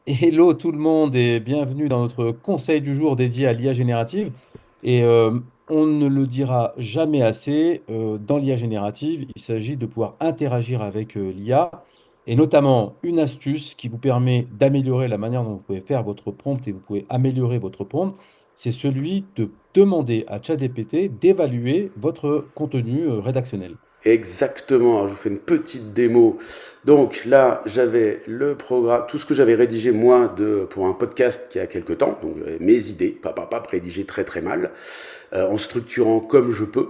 Hello tout le monde et bienvenue dans notre conseil du jour dédié à l'IA générative. Et on ne le dira jamais assez, dans l'IA générative, il s'agit de pouvoir interagir avec l'IA et notamment une astuce qui vous permet d'améliorer la manière dont vous pouvez faire votre prompt et vous pouvez améliorer votre prompt, c'est celui de demander à ChatGPT d'évaluer votre contenu rédactionnel. Exactement, alors je vous fais une petite démo. Donc là, j'avais le programme, tout ce que j'avais rédigé moi pour un podcast qui a quelques temps, donc mes idées, pas rédigé très très mal, en structurant comme je peux.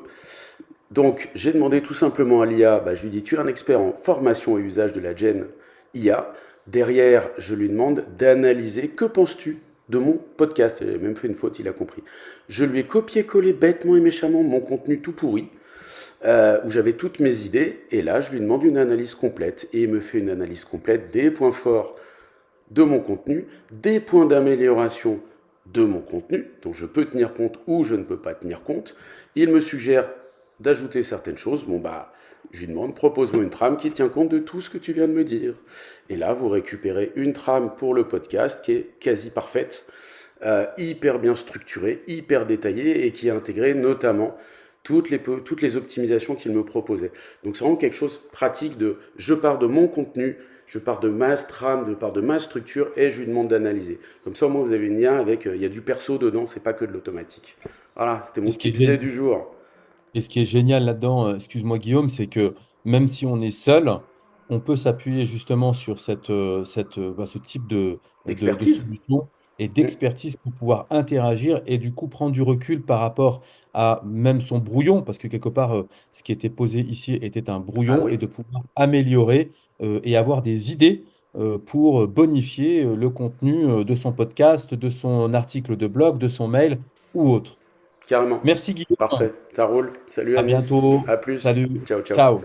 Donc j'ai demandé tout simplement à l'IA, je lui dis tu es un expert en formation et usage de la Gen IA. Derrière, je lui demande d'analyser que penses-tu de mon podcast. J'ai même fait une faute, il a compris. Je lui ai copié-collé bêtement et méchamment mon contenu tout pourri où j'avais toutes mes idées, et là je lui demande une analyse complète, et il me fait une analyse complète des points forts de mon contenu, des points d'amélioration de mon contenu, dont je peux tenir compte ou je ne peux pas tenir compte. Il me suggère d'ajouter certaines choses. Je lui demande, propose-moi une trame qui tient compte de tout ce que tu viens de me dire. Et là, vous récupérez une trame pour le podcast qui est quasi parfaite, hyper bien structurée, hyper détaillée et qui a intégré notamment toutes les optimisations qu'il me proposait. Donc c'est vraiment quelque chose de pratique de je pars de mon contenu, je pars de ma trame, je pars de ma structure et je lui demande d'analyser. Comme ça, au moins, vous avez une IA avec, il y a du perso dedans, c'est pas que de l'automatique. Voilà, c'était Et mon ce qui est, tips day du jour. Et ce qui est génial là-dedans, excuse-moi Guillaume, c'est que même si on est seul, on peut s'appuyer justement sur ce type de D'expertise. solution et Mm. d'expertise pour pouvoir interagir et du coup prendre du recul par rapport à même son brouillon, parce que quelque part, ce qui était posé ici était un Ah brouillon, oui, et de pouvoir améliorer et avoir des idées pour bonifier le contenu de son podcast, de son article de blog, de son mail ou autre. carrément. Merci Guillaume. Parfait, ça roule. Salut À Amis, bientôt. à plus. Salut. Ciao, ciao. Ciao.